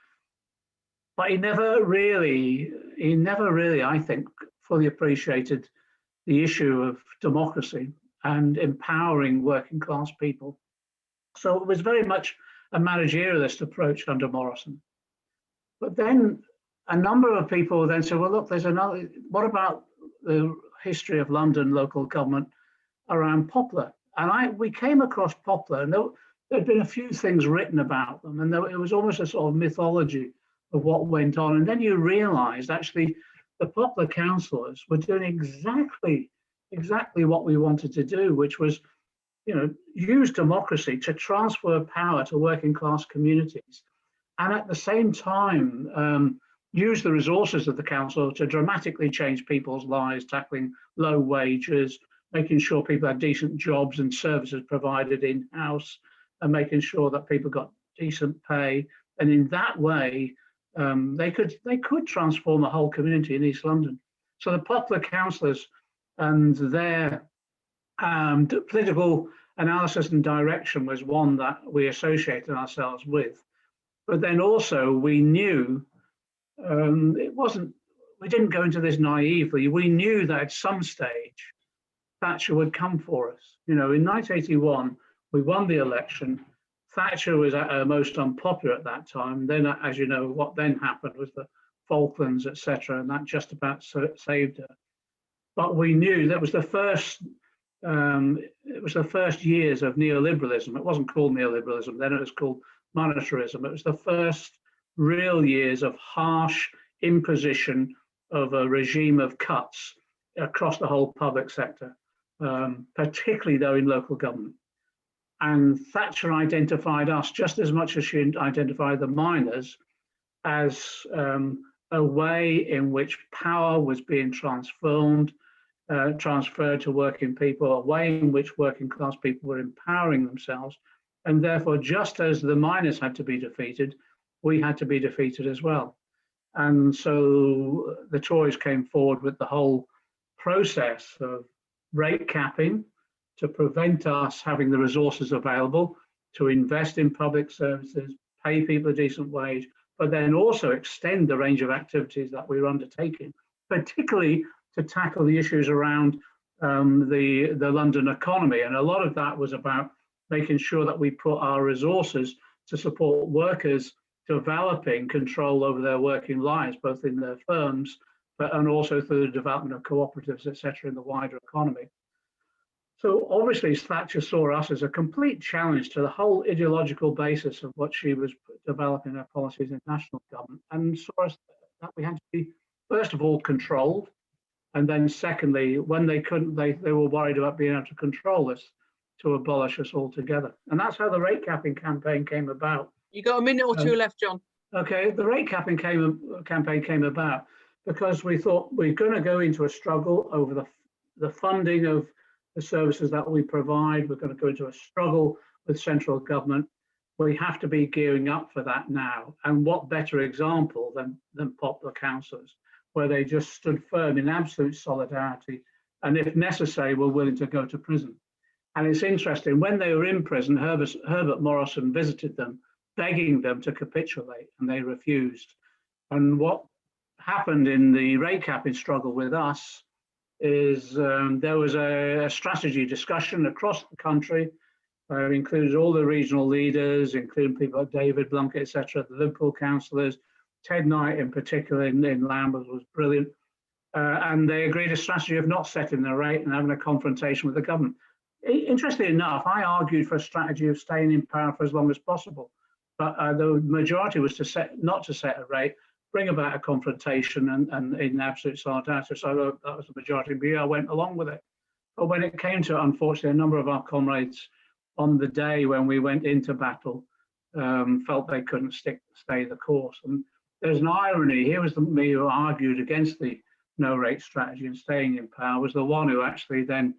But he never really, I think, fully appreciated the issue of democracy and empowering working class people. So it was very much a managerialist approach under Morrison. But then a number of people then said, well, look, there's another, what about the history of London local government around Poplar? And we came across Poplar, and there'd been a few things written about them, and it was almost a sort of mythology of what went on. And then you realized actually the Poplar councillors were doing exactly what we wanted to do, which was, use democracy to transfer power to working class communities, and at the same time use the resources of the council to dramatically change people's lives, tackling low wages, making sure people had decent jobs and services provided in-house, and making sure that people got decent pay. And in that way, they could transform a whole community in East London. So the Poplar councillors and their political analysis and direction was one that we associated ourselves with. But then also we knew we didn't go into this naively. We knew that at some stage Thatcher would come for us. In 1981, we won the election. Thatcher was at her most unpopular at that time. Then, as you know, what then happened was the Falklands, etc., and that just about saved her. But we knew that was the first. It was the first years of neoliberalism. It wasn't called neoliberalism then; it was called monetarism. It was the first real years of harsh imposition of a regime of cuts across the whole public sector, particularly though in local government. And Thatcher identified us just as much as she identified the miners as a way in which power was being transferred to working people, a way in which working class people were empowering themselves. And therefore, just as the miners had to be defeated, we had to be defeated as well. And so the Tories came forward with the whole process of rate capping to prevent us having the resources available to invest in public services, pay people a decent wage, but then also extend the range of activities that we were undertaking, particularly to tackle the issues around the London economy. And a lot of that was about making sure that we put our resources to support workers developing control over their working lives, both in their firms, and also through the development of cooperatives, etc., in the wider economy. So obviously Thatcher saw us as a complete challenge to the whole ideological basis of what she was developing her policies in national government, and saw us that we had to be, first of all, controlled, and then secondly, when they couldn't, they were worried about being able to control us, to abolish us altogether. And that's how the rate capping campaign came about.
You got a minute or two left, John.
Okay, the rate capping campaign came about because we thought we're going to go into a struggle over the funding of the services that we provide. We're going to go into a struggle with central government. We have to be gearing up for that now. And what better example than Poplar councillors, where they just stood firm in absolute solidarity, and if necessary, were willing to go to prison. And it's interesting, when they were in prison, Herbert Morrison visited them, begging them to capitulate, and they refused. And what happened in the rate capping struggle with us is there was a strategy discussion across the country, included all the regional leaders, including people like David Blunkett, etc., the Liverpool councillors. Ted Knight in particular in Lambeth was brilliant. And they agreed a strategy of not setting the rate and having a confrontation with the government. Interestingly enough, I argued for a strategy of staying in power for as long as possible. But the majority was not to set a rate, bring about a confrontation and in absolute solidarity. So that was the majority. But I went along with it. But when it came to, unfortunately, a number of our comrades on the day when we went into battle felt they couldn't stay the course. And there's an irony. Here was me who argued against the no rate strategy and staying in power, was the one who actually then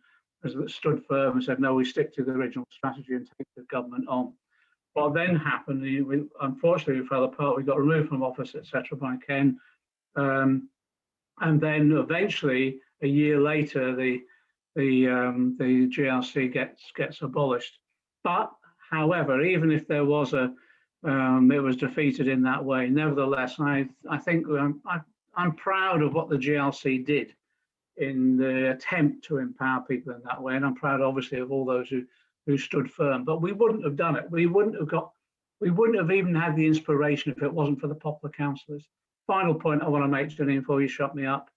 stood firm and said, no, we stick to the original strategy and take the government on. What then happened, unfortunately, we fell apart. We got removed from office, etc., by Ken. And then eventually, a year later, the GLC gets abolished. But however, even if there was it was defeated in that way, nevertheless, I think I'm proud of what the GLC did in the attempt to empower people in that way, and I'm proud, obviously, of all those who stood firm. But we wouldn't have done it. We wouldn't have even had the inspiration if it wasn't for the Poplar Councillors. Final point I want to make, Janine, before you shut me up.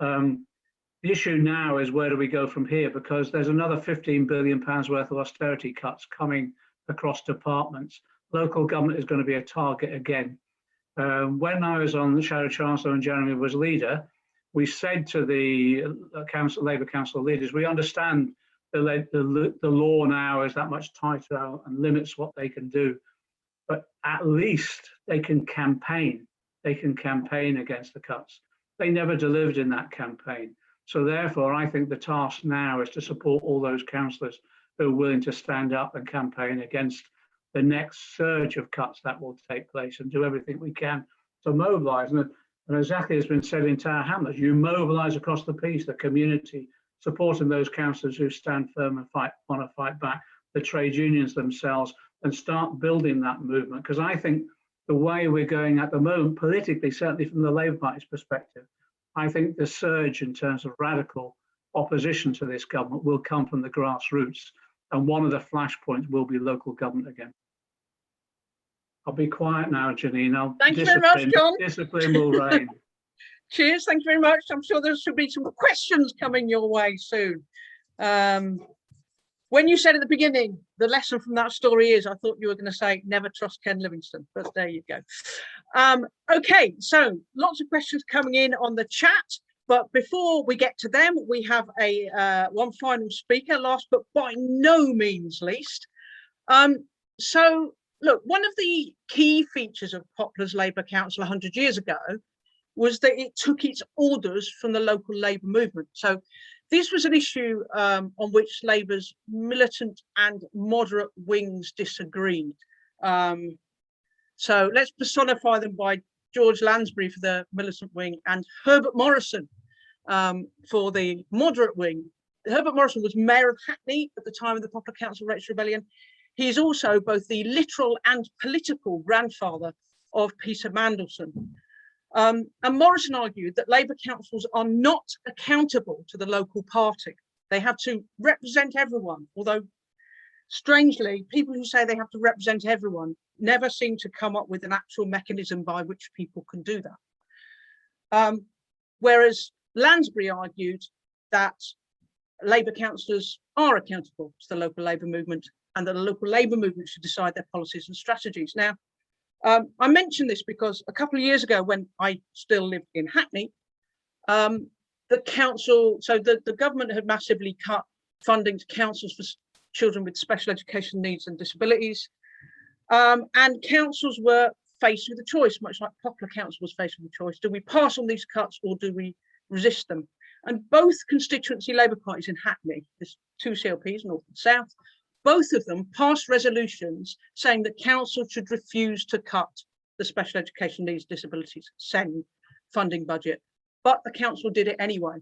The issue now is, where do we go from here? Because there's another £15 billion worth of austerity cuts coming across departments. Local government is going to be a target again. When I was on the Shadow Chancellor and Jeremy was leader, we said to the Labour Council leaders, we understand the law now is that much tighter and limits what they can do, but at least they can campaign. They can campaign against the cuts. They never delivered in that campaign. So therefore, I think the task now is to support all those councillors who are willing to stand up and campaign against the next surge of cuts that will take place, and do everything we can to mobilise. And exactly as has been said in Tower Hamlets, you mobilise across the piece, the community, supporting those councillors who stand firm and want to fight back, the trade unions themselves, and start building that movement. Because I think the way we're going at the moment, politically, certainly from the Labour Party's perspective, I think the surge in terms of radical opposition to this government will come from the grassroots. And one of the flashpoints will be local government again. I'll be quiet now, Janine.
Thank you very much, John.
Discipline will reign.
Cheers, thank you very much. I'm sure there should be some questions coming your way soon. When you said at the beginning, the lesson from that story is, I thought you were going to say, never trust Ken Livingstone, but there you go. Okay, so lots of questions coming in on the chat, but before we get to them, we have one final speaker, last but by no means least. So look, one of the key features of Poplar's Labour Council 100 years ago was that it took its orders from the local Labour movement. So this was an issue on which Labour's militant and moderate wings disagreed. So let's personify them by George Lansbury for the militant wing and Herbert Morrison for the moderate wing. Herbert Morrison was mayor of Hackney at the time of the Poplar Council Rates Rebellion. He is also both the literal and political grandfather of Peter Mandelson. And Morrison argued that Labour councils are not accountable to the local party. They have to represent everyone, although strangely, people who say they have to represent everyone never seem to come up with an actual mechanism by which people can do that. Whereas Lansbury argued that Labour councillors are accountable to the local Labour movement, and that the local Labour movement should decide their policies and strategies. Now, I mention this because a couple of years ago, when I still lived in Hackney, the council, so the government had massively cut funding to councils for children with special education needs and disabilities. And councils were faced with a choice, much like Poplar Council was faced with a choice. Do we pass on these cuts or do we resist them? And both constituency Labour parties in Hackney, there's two CLPs, North and South, both of them passed resolutions saying that council should refuse to cut the special education needs disabilities SEND funding budget, but the council did it anyway.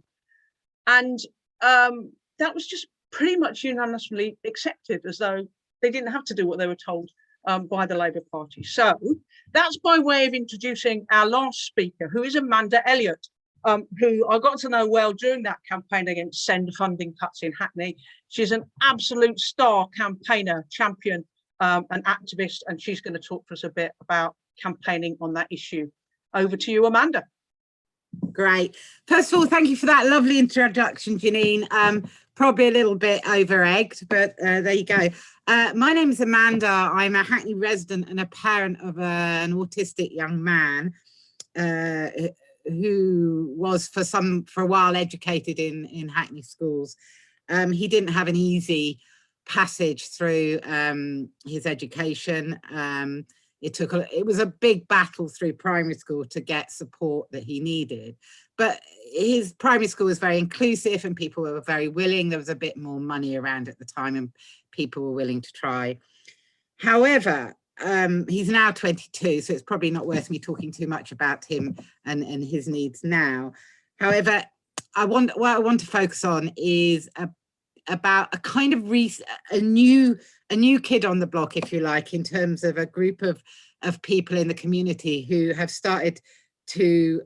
And that was just pretty much unanimously accepted, as though they didn't have to do what they were told by the Labour Party. So that's by way of introducing our last speaker, who is Amanda Elliot, who I got to know well during that campaign against SEND funding cuts in Hackney. She's an absolute star campaigner, champion, and activist, and she's going to talk to us a bit about campaigning on that issue. Over to you, Amanda.
Great. First of all, thank you for that lovely introduction, Janine. Probably a little bit over-egged, but there you go. My name is Amanda. I'm a Hackney resident and a parent of an autistic young man who was for a while educated in Hackney schools. He didn't have an easy passage through his education. It was a big battle through primary school to get support that he needed, but his primary school was very inclusive and people were very willing. There was a bit more money around at the time and people were willing to try. However, he's now 22, so it's probably not worth me talking too much about him and his needs now. However, what I want to focus on is about a kind of a new kid on the block, if you like, in terms of a group of people in the community who have started to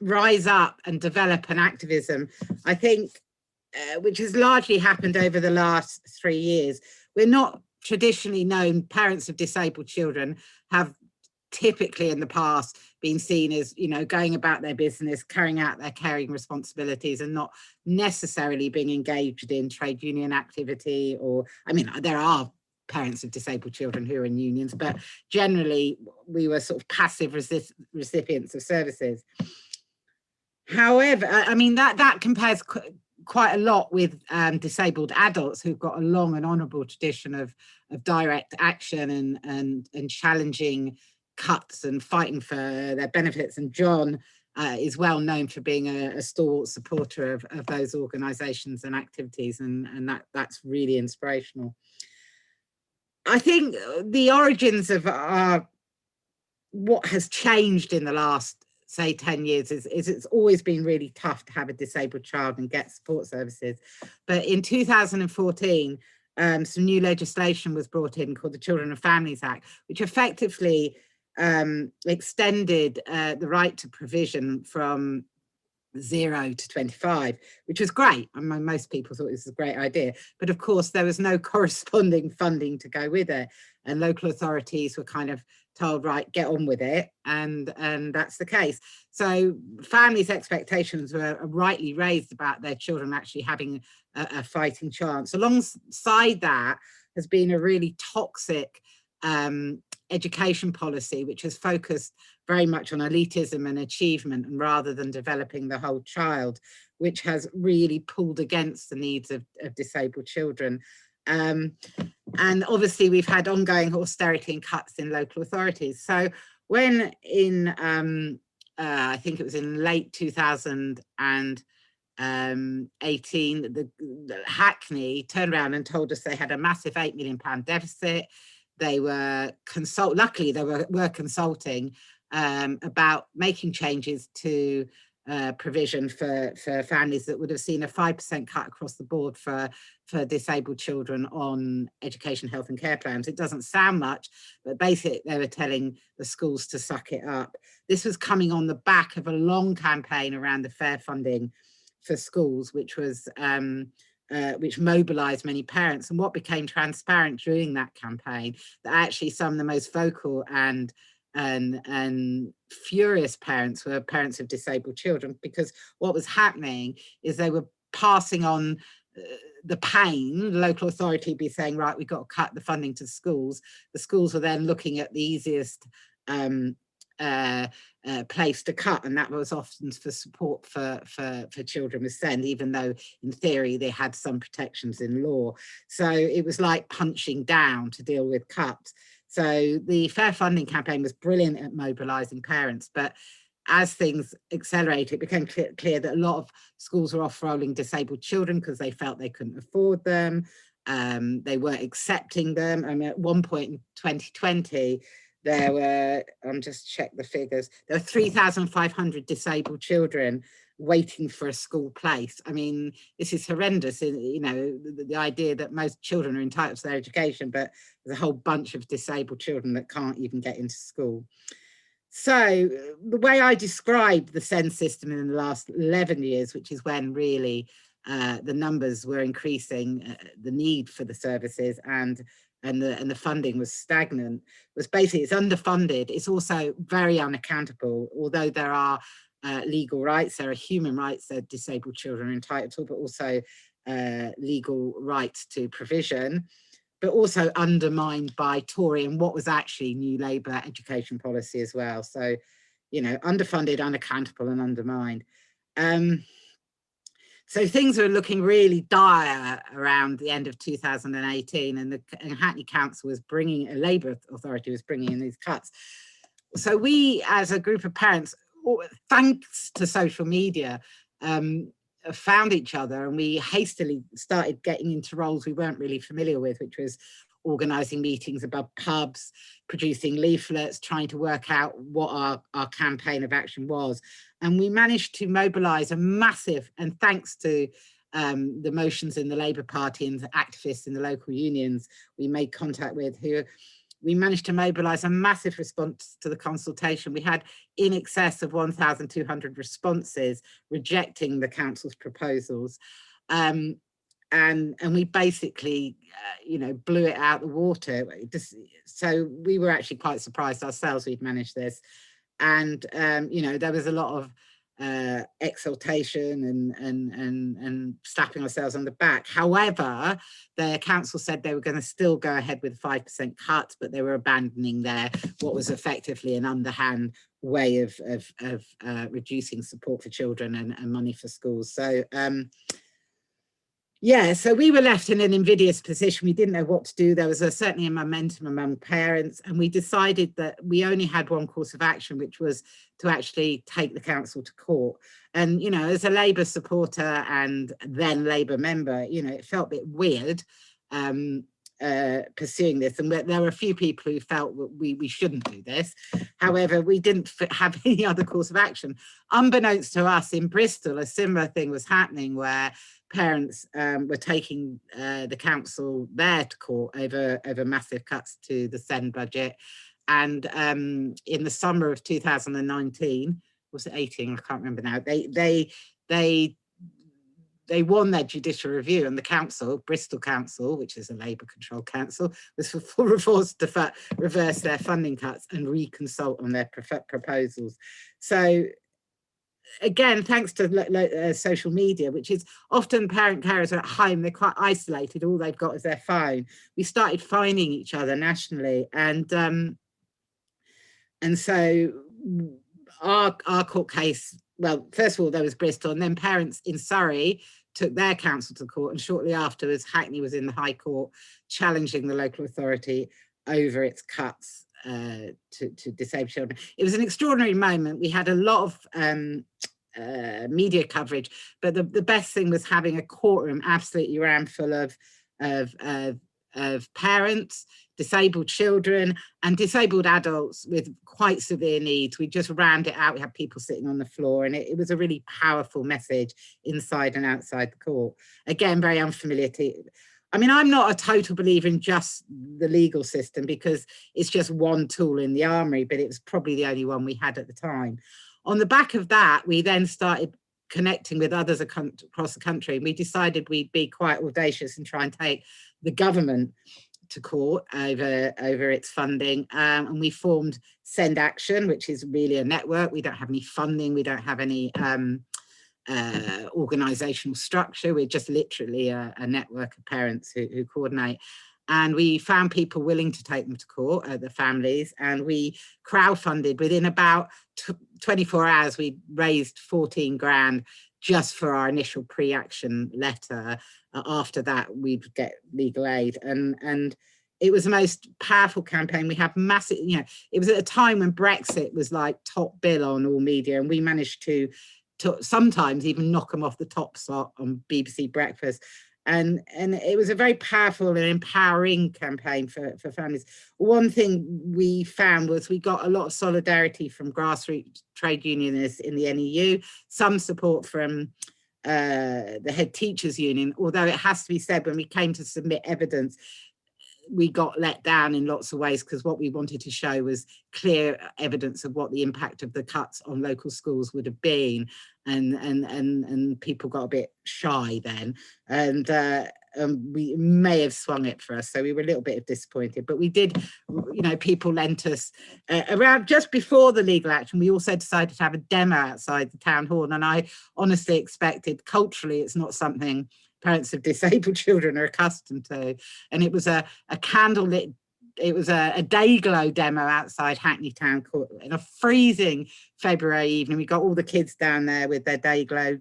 rise up and develop an activism, I think, which has largely happened over the last 3 years. We're not traditionally known, parents of disabled children have typically in the past been seen as, you know, going about their business, carrying out their caring responsibilities and not necessarily being engaged in trade union activity. Or, I mean, there are parents of disabled children who are in unions, but generally we were sort of passive recipients of services. However, I mean, that compares quite a lot with disabled adults who've got a long and honourable tradition of direct action and challenging cuts and fighting for their benefits. And John is well known for being a stalwart supporter of those organisations and activities, and that's really inspirational. I think the origins of what has changed in the last, say, 10 years is it's always been really tough to have a disabled child and get support services. But in 2014, some new legislation was brought in called the Children and Families Act, which effectively extended the right to provision from 0 to 25, which was great. I mean, most people thought this was a great idea, but of course there was no corresponding funding to go with it, and local authorities were kind of told, right, get on with it, and that's the case. So families' expectations were rightly raised about their children actually having a fighting chance. Alongside that has been a really toxic education policy, which has focused very much on elitism and achievement, and rather than developing the whole child, which has really pulled against the needs of disabled children. And obviously we've had ongoing austerity and cuts in local authorities. So when in, I think it was in late 2018, the Hackney turned around and told us they had a massive £8 million deficit. They were luckily they were consulting about making changes to provision for families that would have seen a 5% cut across the board for disabled children on education, health and care plans. It doesn't sound much, but basically they were telling the schools to suck it up. This was coming on the back of a long campaign around the fair funding for schools, which was which mobilised many parents. And what became transparent during that campaign, that actually some of the most vocal and furious parents were parents of disabled children, because what was happening is they were passing on the pain. The local authority would be saying, right, we've got to cut the funding to schools. The schools were then looking at the easiest place to cut, and that was often for support for children with SEND, even though in theory they had some protections in law. So it was like punching down to deal with cuts. So the fair funding campaign was brilliant at mobilising parents, but as things accelerated, it became clear that a lot of schools were off-rolling disabled children because they felt they couldn't afford them. They weren't accepting them. I mean, at one point in 2020, there were, just check the figures, there were 3,500 disabled children waiting for a school place. I mean, this is horrendous. You know, the idea that most children are entitled to their education, but there's a whole bunch of disabled children that can't even get into school. So the way I described the SEND system in the last 11 years, which is when really the numbers were increasing, the need for the services and the funding was stagnant, was basically it's underfunded. It's also very unaccountable, although there are legal rights. There are human rights that disabled children are entitled to, but also legal rights to provision, but also undermined by Tory and what was actually New Labour education policy as well. So, you know, underfunded, unaccountable and undermined. So things were looking really dire around the end of 2018, and Hackney Council was bringing, a Labour authority was bringing in these cuts. So we, as a group of parents, thanks to social media, found each other, and we hastily started getting into roles we weren't really familiar with, which was organising meetings above pubs, producing leaflets, trying to work out what our campaign of action was. And we managed to mobilise a massive, and thanks to the motions in the Labour Party and the activists in the local unions we made contact with, who we managed to mobilise a massive response to the consultation. We had in excess of 1,200 responses rejecting the council's proposals. And we basically, you know, blew it out the water. So we were actually quite surprised ourselves we'd managed this. And, you know, there was a lot of exultation and slapping ourselves on the back. However, the council said they were going to still go ahead with 5% cuts, but they were abandoning their what was effectively an underhand way of reducing support for children and money for schools. So yeah, so we were left in an invidious position. We didn't know what to do. There was certainly a momentum among parents, and we decided that we only had one course of action, which was to actually take the council to court. And, you know, as a Labour supporter and then Labour member, you know, it felt a bit weird pursuing this. And there were a few people who felt that we shouldn't do this. However, we didn't have any other course of action. Unbeknownst to us, in Bristol, a similar thing was happening where parents were taking the council there to court over massive cuts to the SEND budget. And in the summer of 2019, was it 18? I can't remember now. They won their judicial review, and the council, Bristol Council, which is a Labour-controlled council, was forced to reverse their funding cuts and reconsult on their proposals. So again, thanks to social media, which is often parent carers are at home, they're quite isolated, all they've got is their phone. We started finding each other nationally, and so our court case, well, first of all, there was Bristol, and then parents in Surrey took their council to court, and shortly afterwards, Hackney was in the High Court challenging the local authority over its cuts to disabled children. It was an extraordinary moment. We had a lot of media coverage, but the best thing was having a courtroom absolutely rammed full of parents, disabled children and disabled adults with quite severe needs. We just rammed it out. We had people sitting on the floor, and it was a really powerful message inside and outside the court. Again, very unfamiliar to, I mean, I'm not a total believer in just the legal system because it's just one tool in the armory, but it was probably the only one we had at the time. On the back of that, we then started connecting with others across the country, and we decided we'd be quite audacious and try and take the government to court over its funding, and we formed Send Action, which is really a network. We don't have any funding, we don't have any organisational structure. We're just literally a network of parents who coordinate. And we found people willing to take them to court, the families, and we crowdfunded. Within about 24 hours, we raised 14 grand just for our initial pre-action letter. After that, we'd get legal aid. And it was the most powerful campaign. We had massive, you know, it was at a time when Brexit was like top bill on all media, and we managed to sometimes even knock them off the top slot on BBC Breakfast. And it was a very powerful and empowering campaign for families. One thing we found was we got a lot of solidarity from grassroots trade unionists in the NEU, some support from the head teachers union, although it has to be said, when we came to submit evidence, we got let down in lots of ways, because what we wanted to show was clear evidence of what the impact of the cuts on local schools would have been, and people got a bit shy then, and we may have swung it for us, so we were a little bit disappointed. But we did, you know, people lent us around just before the legal action. We also decided to have a demo outside the town hall, and I honestly expected, culturally, it's not something parents of disabled children are accustomed to, and it was a candlelit. It was a day glow demo outside Hackney Town Court in a freezing February evening. We got all the kids down there with their day glow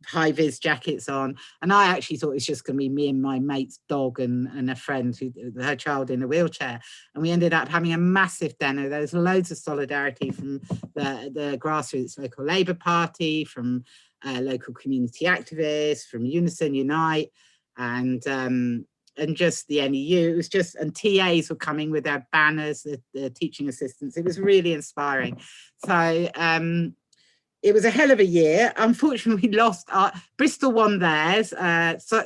high vis jackets on, and I actually thought it was just going to be me and my mate's dog and a friend who her child in a wheelchair, and we ended up having a massive dinner. There was loads of solidarity from the grassroots local Labour Party, from local community activists, from Unison Unite, and just the NEU. It was just, and TAs were coming with their banners, the teaching assistants. It was really inspiring. So it was a hell of a year. Unfortunately, we lost. Bristol won theirs.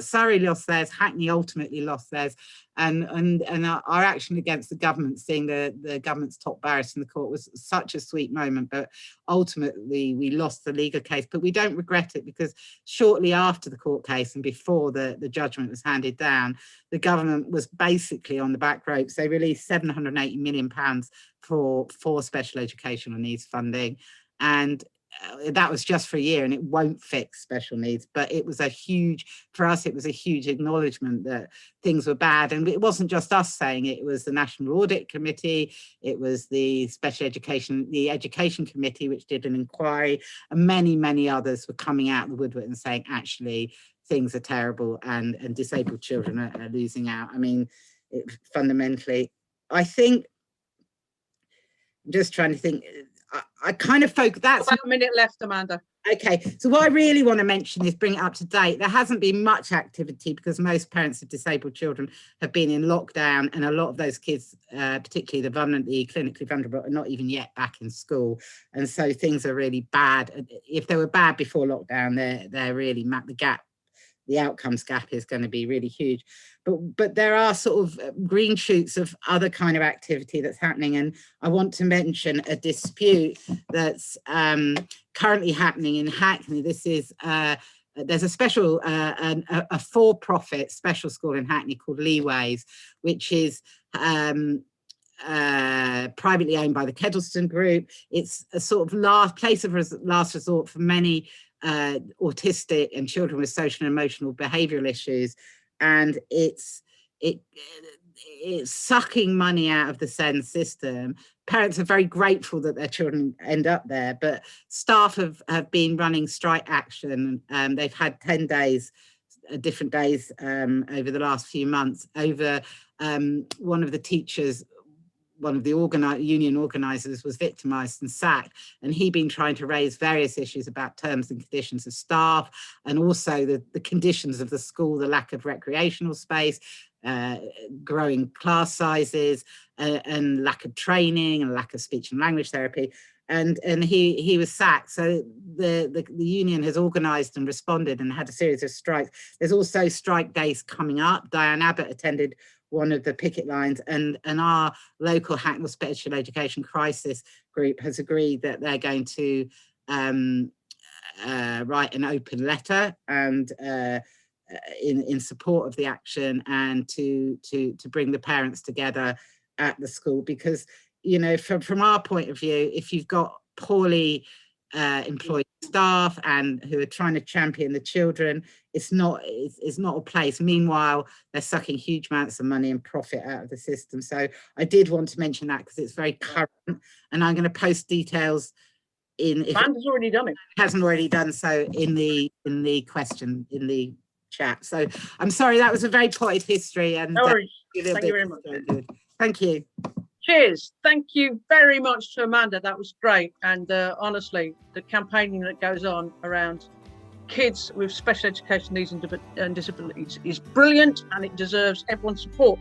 Surrey lost theirs. Hackney ultimately lost theirs. And our action against the government, seeing the government's top barrister in the court, was such a sweet moment. But ultimately, we lost the legal case. But we don't regret it, because shortly after the court case and before the judgment was handed down, the government was basically on the back ropes. They released £780 million for special educational needs funding, and that was just for a year, and it won't fix special needs. But it was a huge, for us, it was a huge acknowledgement that things were bad. And it wasn't just us saying it, it was the National Audit Committee, it was the Special Education, the Education Committee, which did an inquiry, and many, many others were coming out of the woodwork and saying, actually, things are terrible, and disabled children are losing out. I mean, fundamentally, I think, I'm just trying to think, I kind of focus. That's
about a minute left, Amanda.
Okay, so what I really want to mention is bring it up to date. There hasn't been much activity because most parents of disabled children have been in lockdown, and a lot of those kids, particularly the clinically vulnerable, are not even yet back in school, and so things are really bad. If they were bad before lockdown, they're really the gap. The outcomes gap is going to be really huge, but there are sort of green shoots of other kind of activity that's happening, and I want to mention a dispute that's currently happening in Hackney. This is there's a special a for-profit special school in Hackney called Leeways, which is privately owned by the Kedleston Group. It's a sort of place of last resort for many autistic and children with social and emotional behavioural issues, and it's sucking money out of the SEND system. Parents are very grateful that their children end up there, but staff have been running strike action. They've had 10 days, different days over the last few months over one of the teachers. One of the union organisers was victimised and sacked, and he'd been trying to raise various issues about terms and conditions of staff, and also the conditions of the school, the lack of recreational space, growing class sizes, and lack of training, and lack of speech and language therapy. And he was sacked. So the union has organised and responded and had a series of strikes. There's also strike days coming up. Diane Abbott attended one of the picket lines, and our local Hackney Special Education Crisis Group has agreed that they're going to write an open letter and in support of the action, and to bring the parents together at the school, because, you know, from our point of view, if you've got poorly employed staff and who are trying to champion the children, it's not a place. Meanwhile, they're sucking huge amounts of money and profit out of the system. So I did want to mention that because it's very current, and I'm going to post details in, if
Amanda's already done it.
Hasn't already done so, in the question in the chat. So I'm sorry, that was a very potted history, and
No worries. Thank you very much.
Thank you.
Cheers. Thank you very much to Amanda. That was great. And honestly, the campaigning that goes on around kids with special education needs and disabilities is brilliant, and it deserves everyone's support.